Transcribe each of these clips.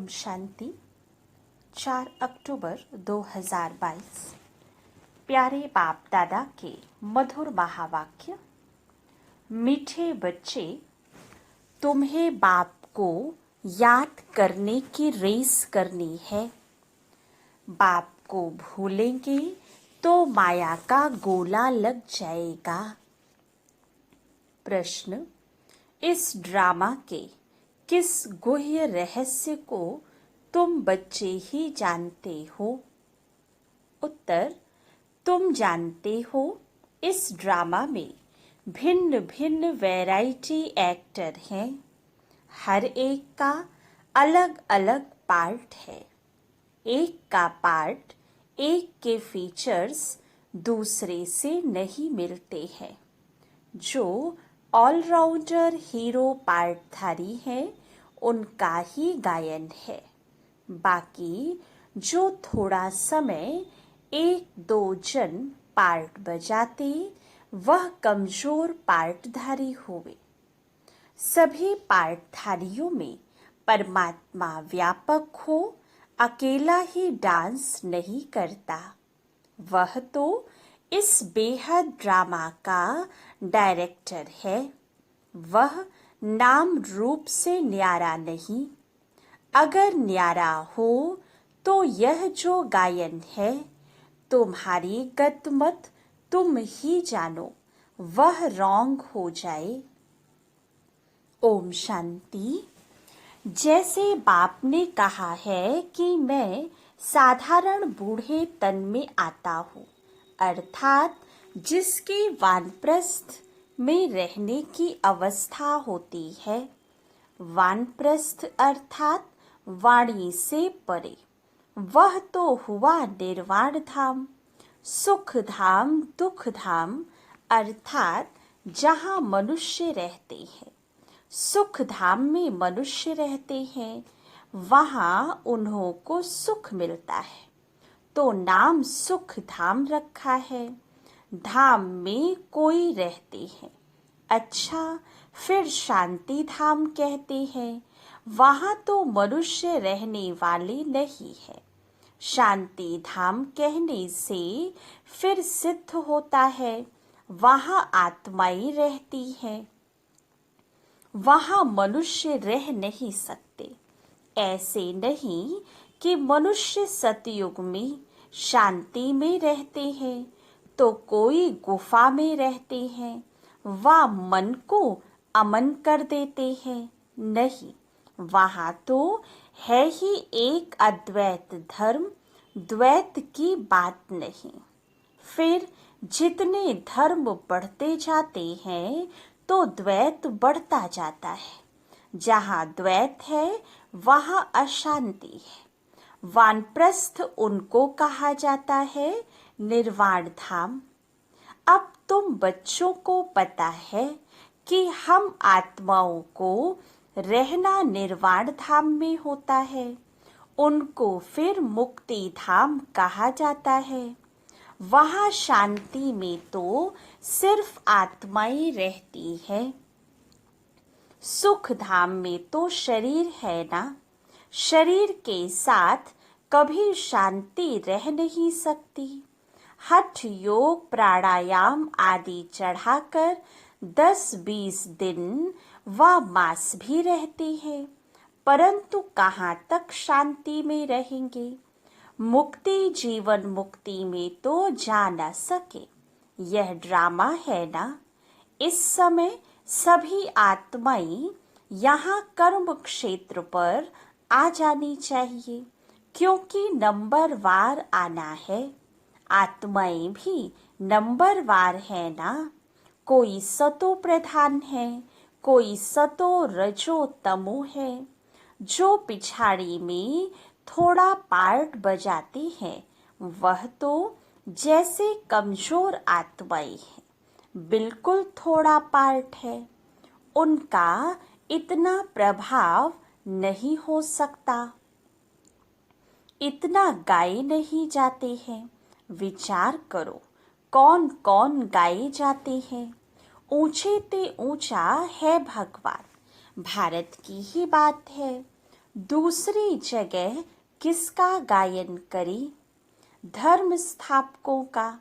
ओम शांति। 4 अक्टूबर 2022। प्यारे बाप दादा के मधुर महावाक्य। मीठे बच्चे, तुम्हें बाप को याद करने की रेस करनी है। बाप को भूलेंगे तो माया का गोला लग जाएगा। प्रश्न, इस ड्रामा के किस गुह्य रहस्य को तुम बच्चे ही जानते हो? उत्तर, तुम जानते हो इस ड्रामा में भिन्न भिन्न वैरायटी एक्टर हैं। हर एक का अलग अलग पार्ट है। एक का पार्ट, एक के फीचर्स दूसरे से नहीं मिलते हैं। जो ऑलराउंडर हीरो पार्टधारी है उनका ही गायन है। बाकी जो थोड़ा समय एक दो जन पार्ट बजाते वह कमजोर पार्टधारी हुए। सभी पार्टधारियों में परमात्मा व्यापक हो, अकेला ही डांस नहीं करता। वह तो इस बेहद ड्रामा का डायरेक्टर है। वह नाम रूप से न्यारा नहीं। अगर न्यारा हो तो यह जो गायन है, तुम्हारी गतमत तुम ही जानो, वह रॉन्ग हो जाए। ओम शांति। जैसे बाप ने कहा है कि मैं साधारण बूढ़े तन में आता हूँ, अर्थात जिसके वानप्रस्थ में रहने की अवस्था होती है। वानप्रस्थ अर्थात वाणी से परे। वह तो हुआ निर्वाण धाम, सुख धाम, दुख धाम, अर्थात जहाँ मनुष्य रहते हैं। सुख धाम में मनुष्य रहते हैं, वहाँ उन्हों को सुख मिलता है, तो नाम सुख धाम रखा है। धाम में कोई रहते हैं। अच्छा, फिर शांति धाम कहते हैं। वहाँ तो मनुष्य रहने वाले नहीं है। शांति धाम कहने से फिर सिद्ध होता है वहाँ आत्माएं रहती हैं। वहाँ मनुष्य रह नहीं सकते। ऐसे नहीं कि मनुष्य सतयुग में शांति में रहते हैं तो कोई गुफा में रहते हैं, वह मन को अमन कर देते हैं। नहीं, वहाँ तो है ही एक अद्वैत धर्म, द्वैत की बात नहीं। फिर जितने धर्म बढ़ते जाते हैं तो द्वैत बढ़ता जाता है। जहाँ द्वैत है वहाँ अशांति है। वानप्रस्थ उनको कहा जाता है निर्वाण धाम। अब तुम बच्चों को पता है कि हम आत्माओं को रहना निर्वाण धाम में होता है। उनको फिर मुक्ति धाम कहा जाता है। वहाँ शांति में तो सिर्फ आत्माएं रहती है। सुख धाम में तो शरीर है ना। शरीर के साथ कभी शांति रह नहीं सकती। हठ योग प्राणायाम आदि चढ़ाकर 10-20 दिन व मास भी रहते हैं, परंतु कहाँ तक शांति में रहेंगे। मुक्ति जीवन मुक्ति में तो जा न सके। यह ड्रामा है ना। इस समय सभी आत्माएं यहाँ कर्म क्षेत्र पर आ जानी चाहिए, क्योंकि नंबर वार आना है। आत्माएं भी नंबरवार है ना। कोई सतो प्रधान है, कोई सतो रजो तमो है। जो पिछाड़ी में थोड़ा पार्ट बजाते हैं वह तो जैसे कमजोर आत्माएं हैं, बिल्कुल थोड़ा पार्ट है। उनका इतना प्रभाव नहीं हो सकता। इतना गाए नहीं जाते हैं। विचार करो, कौन कौन गाए जाते हैं। ऊंचे ते ऊंचा है भगवान, भारत की ही बात है। दूसरी जगह किसका गायन करें? धर्म स्थापकों का।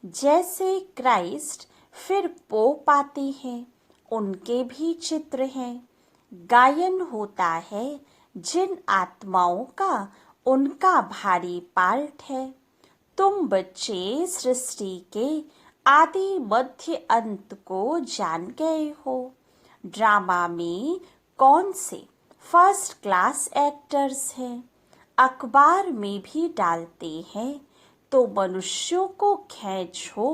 जैसे क्राइस्ट फिर पोप आते हैं, उनके भी चित्र हैं। गायन होता है जिन आत्माओं का उनका भारी पार्ट है। तुम बच्चे सृष्टि के आदि मध्य अंत को जान गए हो। ड्रामा में कौन से फर्स्ट क्लास एक्टर्स हैं? अखबार में भी डालते हैं तो मनुष्यों को खींचो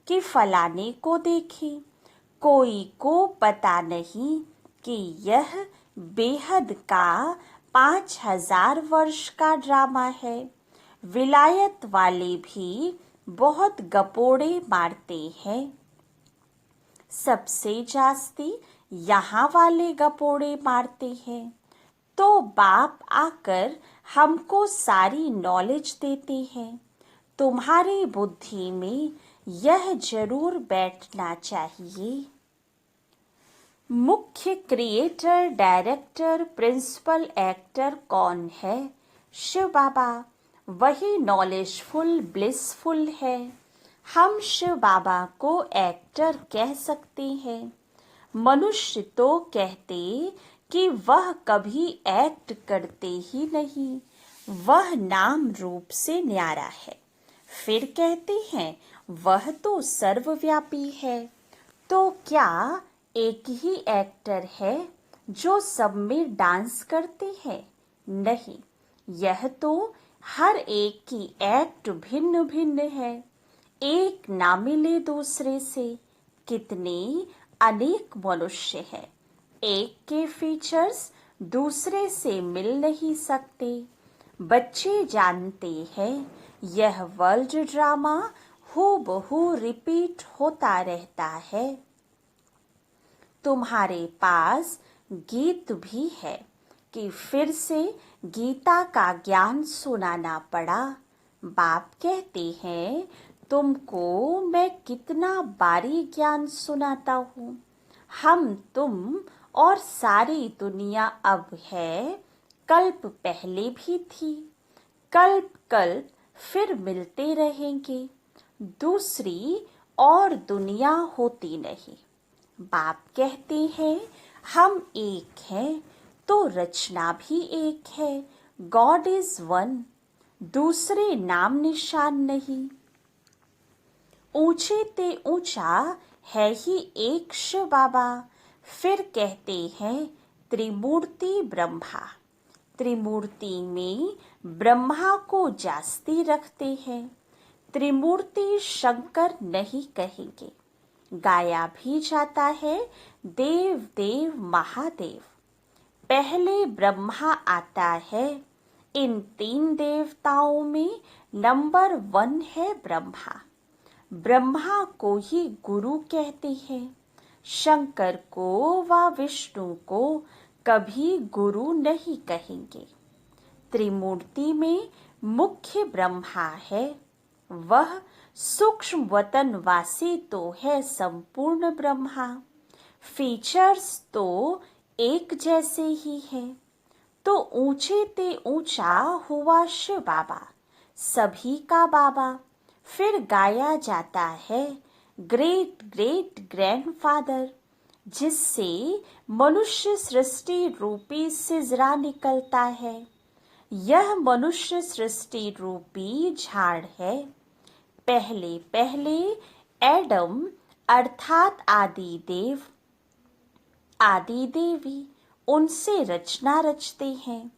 कि फलाने को देखें। कोई को पता नहीं कि यह बेहद का 5000 वर्ष का ड्रामा है। विलायत वाले भी बहुत गपोड़े मारते हैं। सबसे जास्ती यहाँ वाले गपोड़े मारते हैं। तो बाप आकर हमको सारी नॉलेज देते हैं। तुम्हारी बुद्धि में यह जरूर बैठना चाहिए। मुख्य क्रिएटर, डायरेक्टर, प्रिंसिपल एक्टर कौन है? शिव बाबा। वही नॉलेजफुल, ब्लिसफुल है। हम शिव बाबा को एक्टर कह सकते हैं। मनुष्य तो कहते कि वह कभी एक्ट करते ही नहीं, वह नाम रूप से न्यारा है। फिर कहते हैं वह तो सर्वव्यापी है। तो क्या एक ही एक्टर है जो सब में डांस करते हैं? नहीं, यह तो हर एक की एक्ट भिन्न भिन्न है। एक ना मिले दूसरे से। कितने अनेक मनुष्य हैं, एक के फीचर्स दूसरे से मिल नहीं सकते। बच्चे जानते हैं यह वर्ल्ड ड्रामा हूबहू रिपीट होता रहता है। तुम्हारे पास गीत भी है कि फिर से गीता का ज्ञान सुनाना पड़ा। बाप कहते हैं तुमको मैं कितना बारी ज्ञान सुनाता हूँ। हम, तुम और सारी दुनिया अब है, कल्प पहले भी थी। कल्प कल्प फिर मिलते रहेंगे। दूसरी और दुनिया होती नहीं। बाप कहते हैं हम एक हैं तो रचना भी एक है। गॉड इज वन, दूसरे नाम निशान नहीं। ऊंचे ते ऊंचा है ही एक शिव बाबा। फिर कहते हैं त्रिमूर्ति ब्रह्मा। त्रिमूर्ति में ब्रह्मा को जास्ती रखते हैं। त्रिमूर्ति शंकर नहीं कहेंगे। गाया भी जाता है देव देव महादेव। पहले ब्रह्मा आता है। इन 3 देवताओं में नंबर 1 है ब्रह्मा। ब्रह्मा को ही गुरु कहते हैं। शंकर को व विष्णु को कभी गुरु नहीं कहेंगे। त्रिमूर्ति में मुख्य ब्रह्मा है। वह सूक्ष्म वतनवासी तो है संपूर्ण ब्रह्मा। फीचर्स तो एक जैसे ही हैं। तो ऊंचे ते ऊंचा हुआ शिव बाबा, सभी का बाबा। फिर गाया जाता है ग्रेट ग्रेट ग्रैंडफादर, जिससे मनुष्य सृष्टि रूपी सिजरा निकलता है। यह मनुष्य सृष्टि रूपी झाड़ है। पहले पहले एडम अर्थात आदि देव, आदि देवी, उनसे रचना रचते हैं।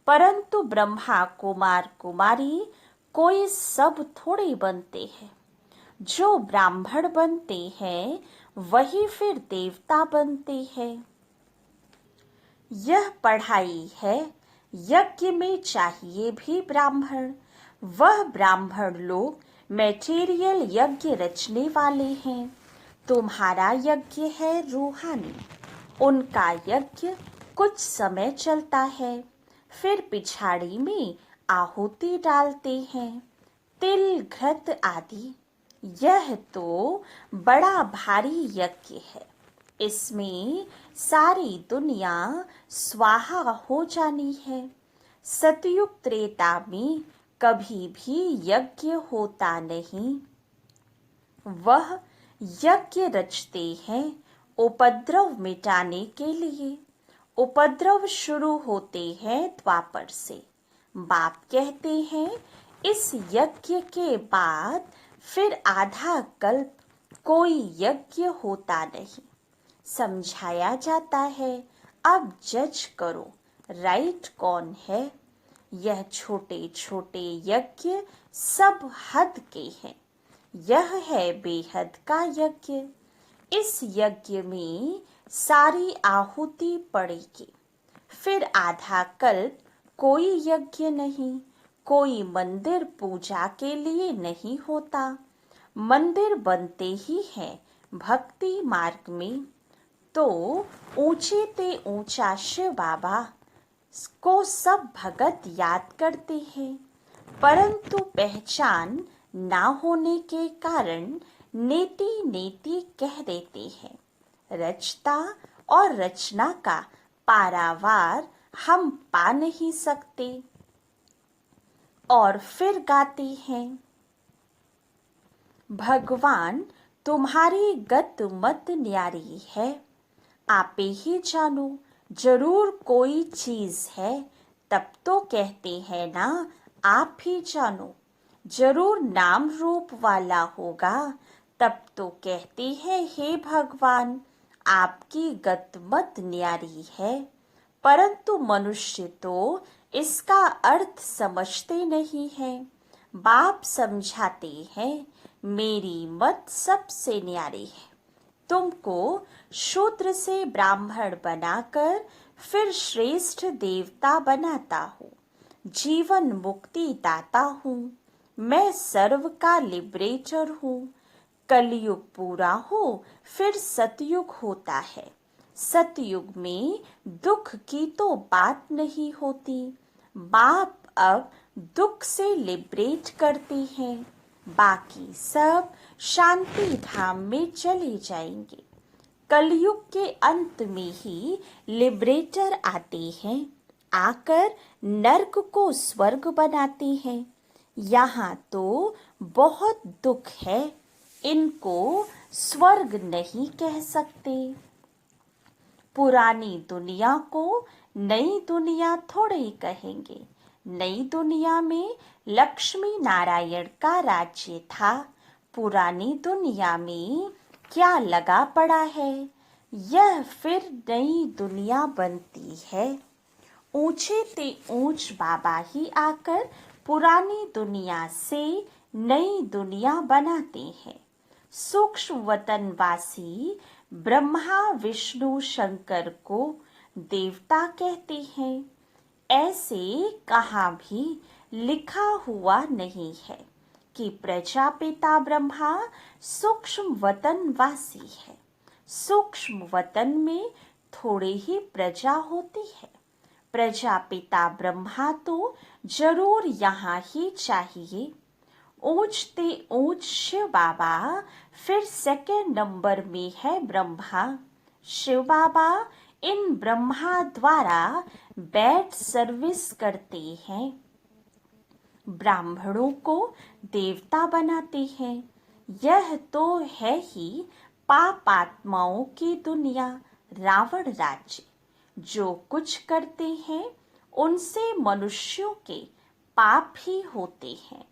परंतु ब्रह्मा कुमार कुमारी कोई सब थोड़े बनते हैं। जो ब्राह्मण बनते हैं वही फिर देवता बनते हैं। यह पढ़ाई है। यज्ञ में चाहिए भी ब्राह्मण। वह ब्राह्मण लोग मैटेरियल यज्ञ रचने वाले हैं। तुम्हारा यज्ञ है रूहानी। उनका यज्ञ कुछ समय चलता है, फिर पिछाड़ी में आहुति डालते हैं, तिल घृत आदि। यह तो बड़ा भारी यज्ञ है। इसमें सारी दुनिया स्वाहा हो जानी है। सतयुग त्रेता में कभी भी यज्ञ होता नहीं। वह यज्ञ रचते हैं उपद्रव मिटाने के लिए। उपद्रव शुरू होते हैं द्वापर से। बाप कहते हैं इस यज्ञ के बाद फिर आधा कल्प कोई यज्ञ होता नहीं। समझाया जाता है अब जज करो राइट कौन है। यह छोटे छोटे यज्ञ सब हद के हैं। यह है बेहद का यज्ञ। इस यज्ञ में सारी आहुति पड़ेगी। फिर आधा कल्प कोई यज्ञ नहीं। कोई मंदिर पूजा के लिए नहीं होता। मंदिर बनते ही हैं भक्ति मार्ग में। तो ऊंचे ते ऊंचा शिव बाबा को सब भगत याद करते हैं, परंतु पहचान ना होने के कारण नेति नेति कह देते हैं। रचता और रचना का पारावार हम पा नहीं सकते। और फिर गाते हैं भगवान तुम्हारी गत मत न्यारी है। आपे ही जानो जरूर कोई चीज है, तब तो कहते हैं ना आप ही जानो। जरूर नाम रूप वाला होगा, तब तो कहते हैं हे भगवान आपकी गत मत न्यारी है। परंतु मनुष्य तो इसका अर्थ समझते नहीं है। बाप समझाते हैं मेरी मत सबसे न्यारी है। तुमको शूद्र से ब्राह्मण बनाकर फिर श्रेष्ठ देवता बनाता हूँ। जीवन मुक्ति दाता हूँ। मैं सर्व का लिबरेटर हूँ। कलयुग पूरा हो फिर सतयुग होता है। सतयुग में दुख की तो बात नहीं होती। बाप अब दुख से लिबरेट करते हैं। बाकी सब शांति धाम में चले जाएंगे। कलयुग के अंत में ही लिबरेटर आते हैं, आकर नर्क को स्वर्ग बनाते हैं। यहाँ तो बहुत दुख है, इनको स्वर्ग नहीं कह सकते। पुरानी दुनिया को नई दुनिया थोड़े ही कहेंगे। नई दुनिया में लक्ष्मी नारायण का राज्य था। पुरानी दुनिया में क्या लगा पड़ा है। यह फिर नई दुनिया बनती है। ऊंचे ते ऊंच बाबा ही आकर पुरानी दुनिया से नई दुनिया बनाते हैं। सूक्ष्म वतनवासी ब्रह्मा विष्णु शंकर को देवता कहते हैं। ऐसे कहाँ भी लिखा हुआ नहीं है कि प्रजापिता ब्रह्मा सूक्ष्म वतनवासी है। सूक्ष्म वतन में थोड़े ही प्रजा होती है। प्रजापिता ब्रह्मा तो जरूर यहाँ ही चाहिए। ऊंचते ऊंच शिव बाबा फिर सेकंड नंबर में है ब्रह्मा। शिव बाबा इन ब्रह्मा द्वारा बैड सर्विस करते हैं। ब्राह्मणों को देवता बनाते हैं। यह तो है ही पाप आत्माओं की दुनिया, रावण राज्य। जो कुछ करते हैं उनसे मनुष्यों के पाप ही होते हैं।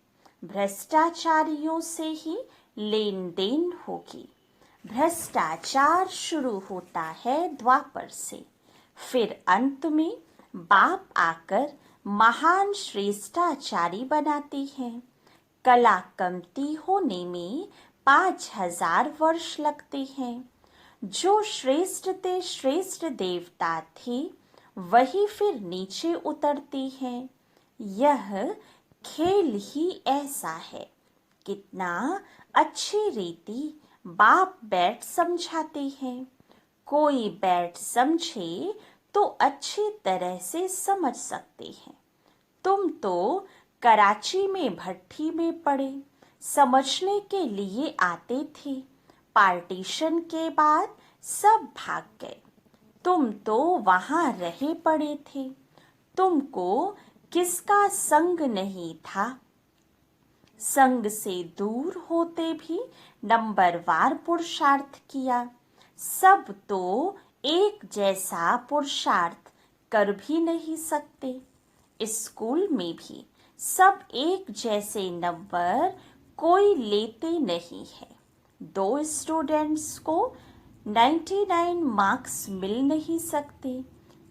भ्रष्टाचारियों से ही लेन देन होगी। भ्रष्टाचार शुरू होता है द्वापर से। फिर अंत में बाप आकर महान श्रेष्ठाचारी बनाते हैं। कला कमती होने में 5000 वर्ष लगते हैं। जो श्रेष्ठ ते श्रेष्ठ देवता थे वही फिर नीचे उतरते हैं। यह खेल ही ऐसा है। कितना अच्छी रीति बाप बैठ समझाते हैं। कोई बैठ समझे तो अच्छी तरह से समझ सकते हैं। तुम तो कराची में भट्टी में पड़े समझने के लिए आते थे। पार्टीशन के बाद सब भाग गए। तुम तो वहां रहे पड़े थे। तुमको किसका संग नहीं था। संग से दूर होते भी नंबरवार पुरुषार्थ किया। सब तो एक जैसा पुरुषार्थ कर भी नहीं सकते। स्कूल में भी सब एक जैसे नंबर कोई लेते नहीं है। 2 स्टूडेंट्स को 99 मार्क्स मिल नहीं सकते।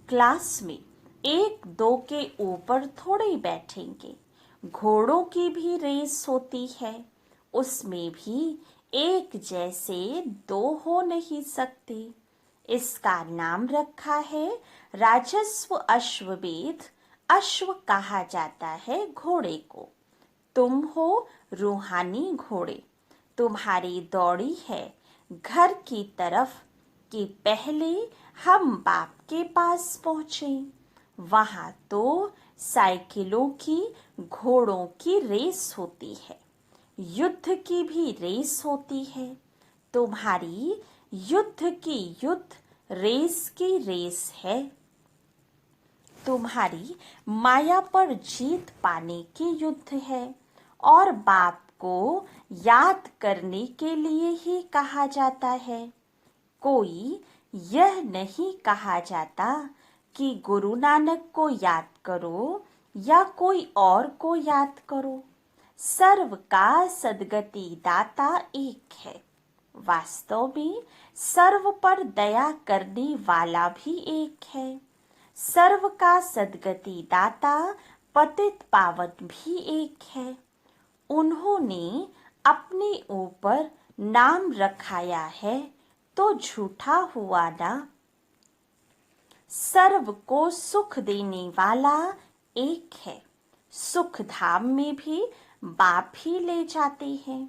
क्लास में 1-2 के ऊपर थोड़े बैठेंगे। घोड़ों की भी रेस होती है, उसमें भी एक जैसे 2 हो नहीं सकते। इसका नाम रखा है राजस्व अश्वमेध। अश्व कहा जाता है घोड़े को। तुम हो रूहानी घोड़े। तुम्हारी दौड़ी है घर की तरफ कि पहले हम बाप के पास पहुंचे। वहां तो साइकिलों की, घोड़ों की रेस होती है, युद्ध की भी रेस होती है। तुम्हारी युद्ध की युद्ध रेस की रेस है। तुम्हारी माया पर जीत पाने की युद्ध है और बाप को याद करने के लिए ही कहा जाता है। कोई यह नहीं कहा जाता कि गुरु नानक को याद करो या कोई और को याद करो। सर्व का सद्गति दाता एक है। वास्तव में सर्व पर दया करने वाला भी एक है। सर्व का सद्गति दाता पतित पावन भी एक है। उन्होंने अपने ऊपर नाम रखाया है तो झूठा हुआ ना। सर्व को सुख देने वाला एक है। सुख धाम में भी बाप ही ले जाते हैं,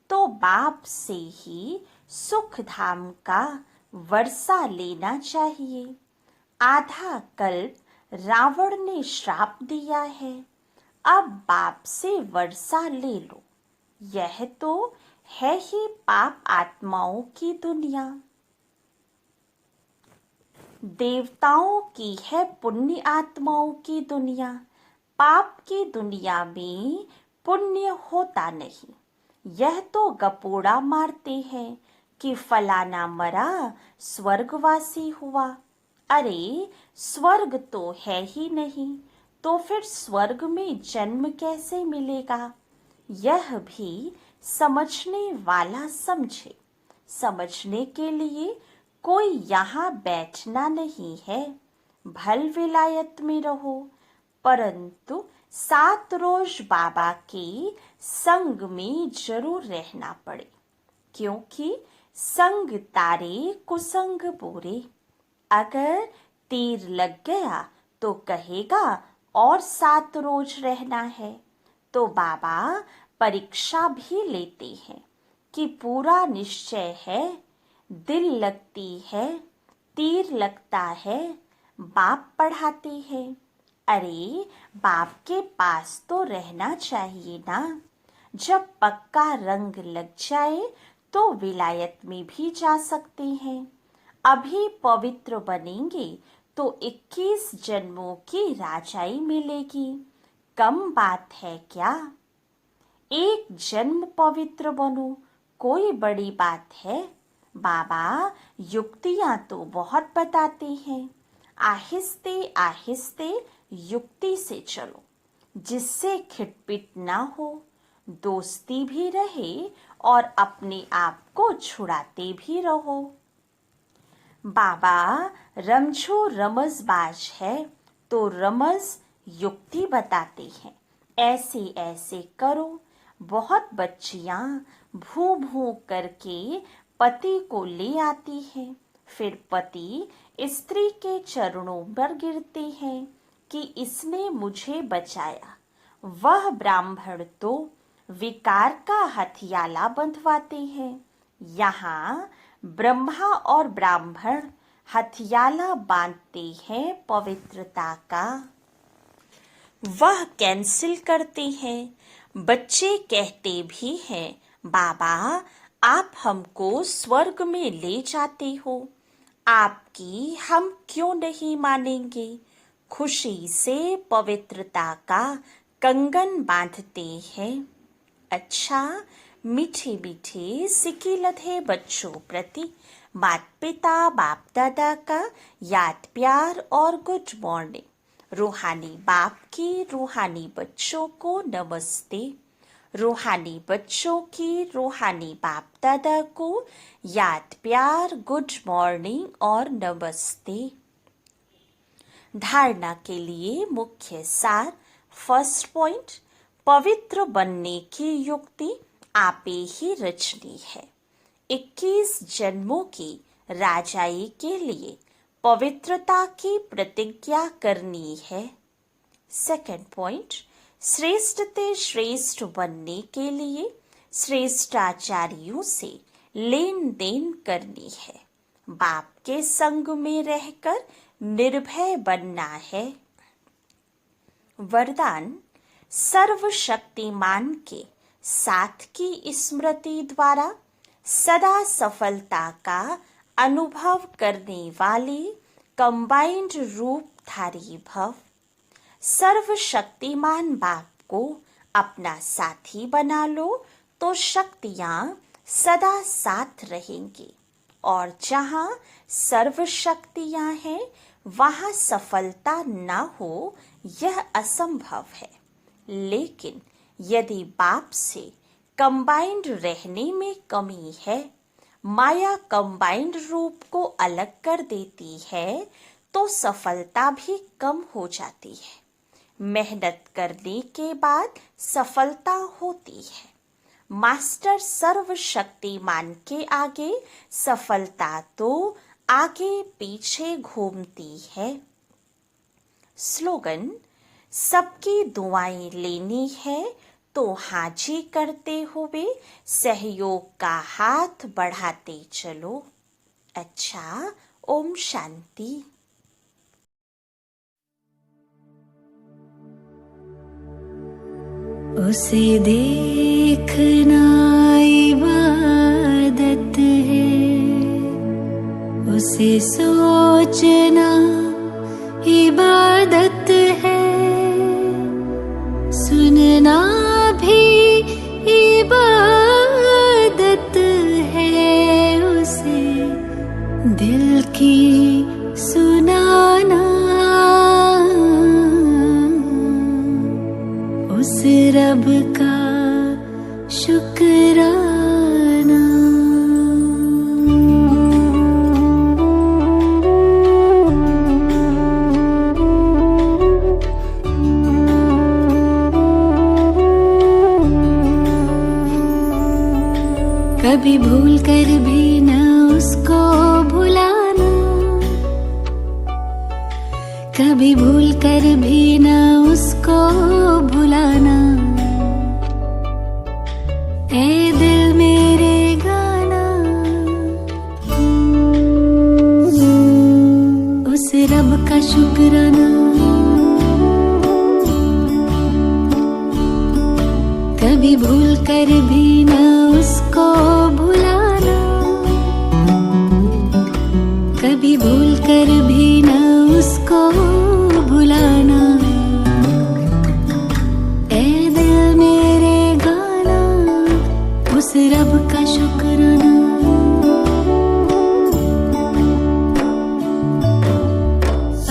तो बाप से ही सुख धाम का वर्षा लेना चाहिए। आधा कल्प रावण ने श्राप दिया है, अब बाप से वर्षा ले लो। यह तो है ही पाप आत्माओं की दुनिया। देवताओं की है पुण्य आत्माओं की दुनिया। पाप की दुनिया में पुण्य होता नहीं। यह तो गपोड़ा मारते हैं कि फलाना मरा स्वर्गवासी हुआ। अरे स्वर्ग तो है ही नहीं, तो फिर स्वर्ग में जन्म कैसे मिलेगा। यह भी समझने वाला समझे। समझने के लिए कोई यहाँ बैठना नहीं है। भल विलायत में रहो, परंतु 7 रोज बाबा के संग में जरूर रहना पड़े, क्योंकि संग तारे कुसंग बोरे। अगर तीर लग गया तो कहेगा और 7 रोज रहना है। तो बाबा परीक्षा भी लेते हैं कि पूरा निश्चय है। दिल लगती है, तीर लगता है, बाप पढ़ाते हैं। अरे बाप के पास तो रहना चाहिए ना। जब पक्का रंग लग जाए तो विलायत में भी जा सकते हैं। अभी पवित्र बनेंगे तो 21 जन्मों की राजाई मिलेगी। कम बात है क्या। एक जन्म पवित्र बनो, कोई बड़ी बात है। बाबा युक्तियां तो बहुत बताते हैं। आहिस्ते आहिस्ते युक्ति से चलो, जिससे खिटपिट ना हो, दोस्ती भी रहे और अपने आप को छुड़ाते भी रहो। बाबा रमझो रमजबाज है तो रमज युक्ति बताते हैं। ऐसे ऐसे करो। बहुत बच्चियां भू भू करके पति को ले आती हैं। फिर पति स्त्री के चरणों पर गिरते हैं कि इसने मुझे बचाया। वह ब्राह्मण तो विकार का हथियाला बंधवाते हैं। यहाँ ब्रह्मा और ब्राह्मण हथियाला बांधते हैं पवित्रता का। वह कैंसिल करते हैं। बच्चे कहते भी हैं, बाबा आप हमको स्वर्ग में ले जाते हो, आपकी हम क्यों नहीं मानेंगे। खुशी से पवित्रता का कंगन बांधते हैं। अच्छा, मीठे मीठे सिक्के लधे बच्चों प्रति माता पिता बाप दादा का याद प्यार और गुड मॉर्निंग। रूहानी बाप की रूहानी बच्चों को नमस्ते। रूहानी बच्चों की रूहानी बाप दादा को याद प्यार गुड मॉर्निंग और नमस्ते। धारणा के लिए मुख्य सार। फर्स्ट पॉइंट, पवित्र बनने की युक्ति आपे ही रचनी है। 21 जन्मों की राजाई के लिए पवित्रता की प्रतिज्ञा करनी है। सेकंड पॉइंट, श्रेष्ठ ते श्रेष्ठ बनने के लिए श्रेष्ठाचार्यों से लेन देन करनी है। बाप के संग में रहकर निर्भय बनना है। वरदान, सर्वशक्तिमान के साथ की स्मृति द्वारा सदा सफलता का अनुभव करने वाले कंबाइंड रूपधारी भव। सर्वशक्तिमान बाप को अपना साथी बना लो तो शक्तियां सदा साथ रहेंगी, और जहां सर्वशक्तियां हैं वहां सफलता ना हो यह असंभव है। लेकिन यदि बाप से कंबाइंड रहने में कमी है, माया कंबाइंड रूप को अलग कर देती है, तो सफलता भी कम हो जाती है। मेहनत करने के बाद सफलता होती है। मास्टर सर्वशक्तिमान के आगे सफलता तो आगे पीछे घूमती है। स्लोगन, सबकी दुआएं लेनी है तो हाजी करते हुए सहयोग का हाथ बढ़ाते चलो। अच्छा, ओम शांति। उसे देखना इबादत है, उसे सोचना इबादत है, सुनना भी इबादत है, उसे दिल की सुनाना, उस रब का शुक्राना। कभी भूल कर भी न उसको भुलाना, कभी भूल कर भी न उसको भुलाना। ए दिल मेरे गाना, उस रब का शुक्राना। कभी भूल कर भी न उसको भुलाना, कभी भूल कर भी न उसको भुलाना। ए दिल मेरे गाना, उस रब का शुक्राना।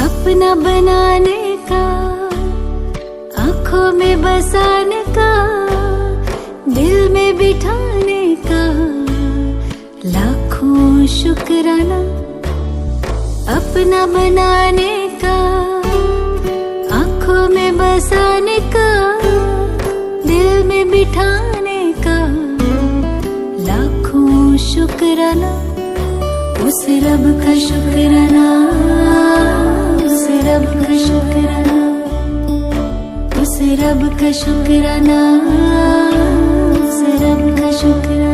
अपना बनाने का, आँखों में बसाने का, दिल में बिठाने का लाखों शुक्राना। अपना बनाने का, आँखों में बसाने का, दिल में बिठाने का लाखों शुक्राना। उस रब का शुक्राना, उस रब का शुक्राना, उस रब का शुक्राना, उस रब का शुक्राना।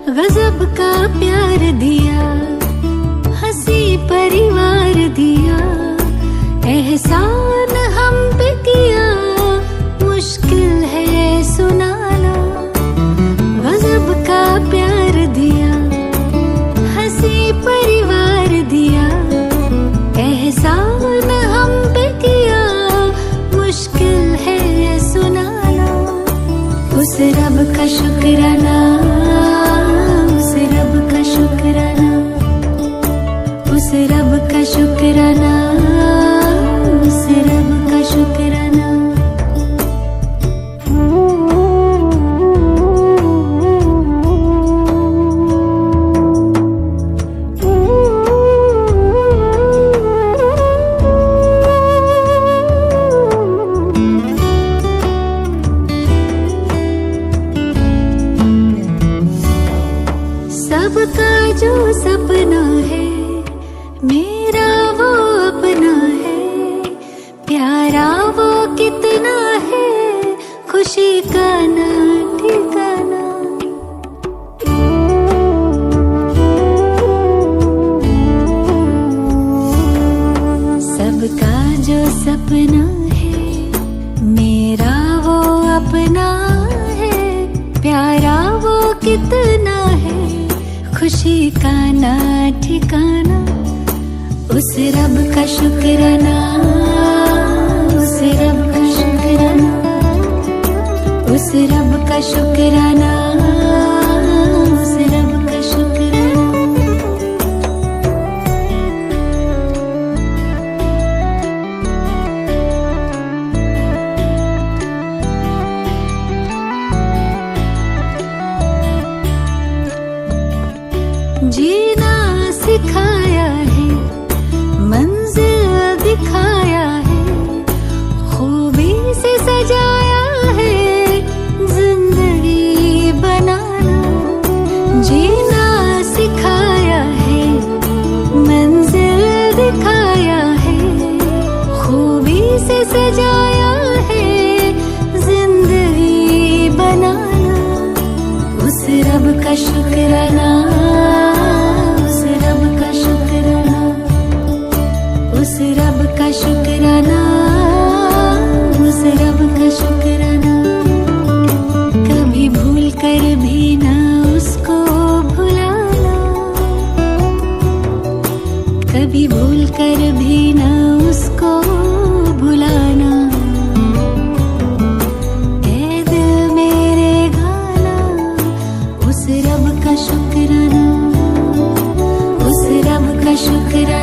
गजब एहसान हम पे किया, मुश्किल है सुनाना। गजब का प्यार दिया, हंसी परिवार दिया, एहसान हम पे किया, मुश्किल है सुनाना। उस रब का शुक्राना, उस रब का शुक्राना, उस रब का शुक्राना, उस रब का शुक्राना। सबका जो सपना है, मेरा वो अपना है। प्यारा वो कितना है, खुशी का ना ठिकाना। सबका जो सपना है, मेरा वो अपना है। प्यारा वो कितना है, खुशी का ना ठिकाना। उस रब का शुक्राना, उस रब का शुक्राना, उस रब का शुक्राना, उस रब का शुक्राना। जीना सिखाया है, मंजिल दिखाया है, खूबी से सजाया है, जिंदगी बनाना। जीना सिखाया है, मंजिल दिखाया है, खूबी से सजाया है, जिंदगी बनाना। उस रब का शुक्राना, उस रब का शुक्राना, उस रब का शुक्राना, उस रब का शुक्राना। कभी भूल कर भी ना उसको भुलाना, कभी भूल कर भी ना उसको भुलाना। ऐ दिल मेरे गाना, उस रब का शुक्राना, उस रब का शुक्राना।